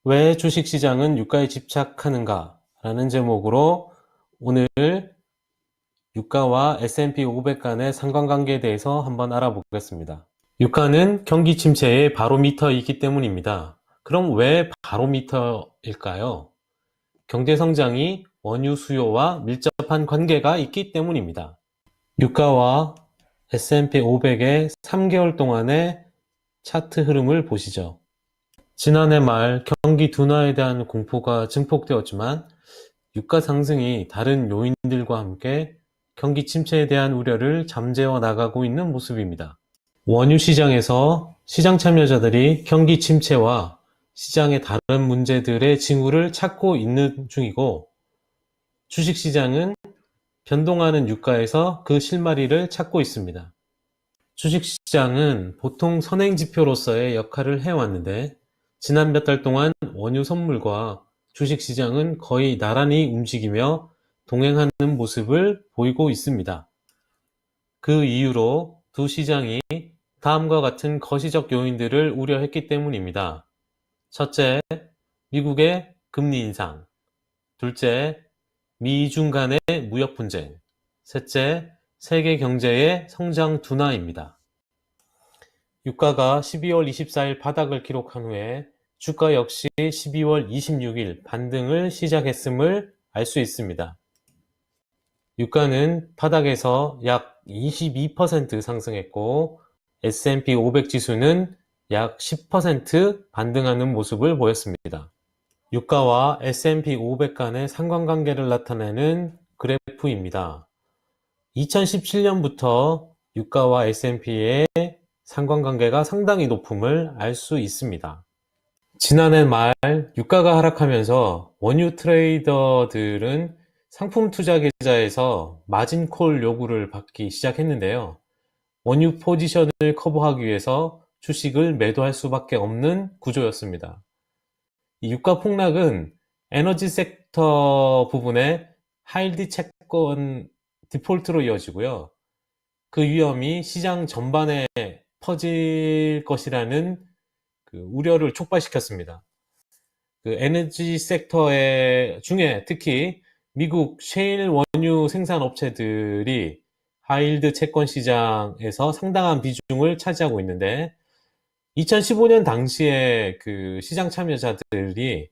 왜 주식시장은 유가에 집착하는가? 라는 제목으로 오늘 유가와 S&P 500 간의 상관관계에 대해서 한번 알아보겠습니다. 유가는 경기 침체의 바로미터이기 때문입니다. 그럼 왜 바로미터일까요? 경제 성장이 원유 수요와 밀접한 관계가 있기 때문입니다. 유가와 S&P 500의 3개월 동안의 차트 흐름을 보시죠. 지난해 말 경기 둔화에 대한 공포가 증폭되었지만 유가 상승이 다른 요인들과 함께 경기 침체에 대한 우려를 잠재워 나가고 있는 모습입니다. 원유 시장에서 시장 참여자들이 경기 침체와 시장의 다른 문제들의 징후를 찾고 있는 중이고, 주식시장은 변동하는 유가에서 그 실마리를 찾고 있습니다. 주식시장은 보통 선행지표로서의 역할을 해왔는데, 지난 몇 달 동안 원유 선물과 주식시장은 거의 나란히 움직이며 동행하는 모습을 보이고 있습니다. 그 이유로 두 시장이 다음과 같은 거시적 요인들을 우려했기 때문입니다. 첫째, 미국의 금리 인상. 둘째, 미중 간의 무역 분쟁. 셋째, 세계 경제의 성장 둔화입니다. 유가가 12월 24일 바닥을 기록한 후에 주가 역시 12월 26일 반등을 시작했음을 알 수 있습니다. 유가는 바닥에서 약 22% 상승했고 S&P 500 지수는 약 10% 반등하는 모습을 보였습니다. 유가와 S&P 500 간의 상관관계를 나타내는 그래프입니다. 2017년부터 유가와 S&P의 상관관계가 상당히 높음을 알 수 있습니다. 지난해 말 유가가 하락하면서 원유 트레이더들은 상품 투자 계좌에서 마진콜 요구를 받기 시작했는데요. 원유 포지션을 커버하기 위해서 주식을 매도할 수밖에 없는 구조였습니다. 이 유가 폭락은 에너지 섹터 부분의 하이힐드 채권 디폴트로 이어지고요. 그 위험이 시장 전반에 퍼질 것이라는 그 우려를 촉발시켰습니다. 그 에너지 섹터의 중에 특히 미국 셰일 원유 생산 업체들이 하이힐드 채권 시장에서 상당한 비중을 차지하고 있는데, 2015년 당시에 그 시장 참여자들이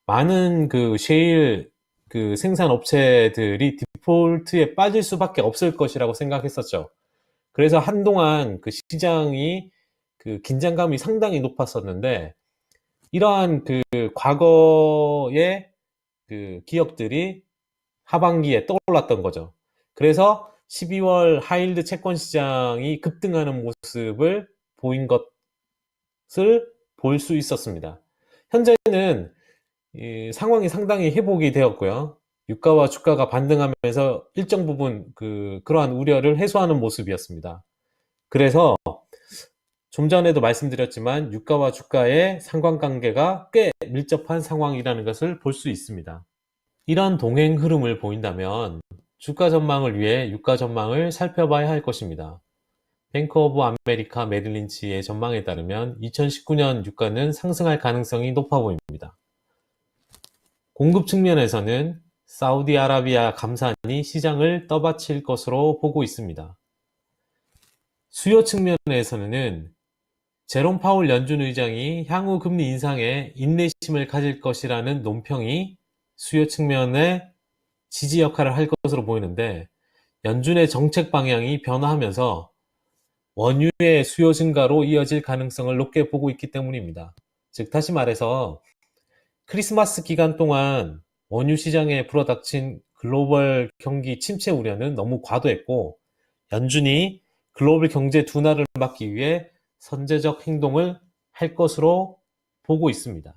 많은 그 셰일 그 생산 업체들이 디폴트에 빠질 수밖에 없을 것이라고 생각했었죠. 그래서 한동안 그 시장이 그 긴장감이 상당히 높았었는데, 이러한 그 과거의 그 기업들이 하반기에 떠올랐던 거죠. 그래서 12월 하이힐드 채권 시장이 급등하는 모습을 보인 것을 볼 수 있었습니다. 현재는 이 상황이 상당히 회복이 되었고요. 유가와 주가가 반등하면서 일정 부분 그러한 우려를 해소하는 모습이었습니다. 그래서 좀 전에도 말씀드렸지만 유가와 주가의 상관관계가 꽤 밀접한 상황이라는 것을 볼 수 있습니다. 이런 동행 흐름을 보인다면 주가 전망을 위해 유가 전망을 살펴봐야 할 것입니다. 뱅크 오브 아메리카 메릴린치의 전망에 따르면 2019년 유가는 상승할 가능성이 높아 보입니다. 공급 측면에서는 사우디아라비아 감산이 시장을 떠받칠 것으로 보고 있습니다. 수요 측면에서는 제롬 파월 연준 의장이 향후 금리 인상에 인내심을 가질 것이라는 논평이 수요 측면에 지지 역할을 할 것으로 보이는데, 연준의 정책 방향이 변화하면서 원유의 수요 증가로 이어질 가능성을 높게 보고 있기 때문입니다. 즉 다시 말해서 크리스마스 기간 동안 원유 시장에 불어닥친 글로벌 경기 침체 우려는 너무 과도했고, 연준이 글로벌 경제 둔화를 막기 위해 선제적 행동을 할 것으로 보고 있습니다.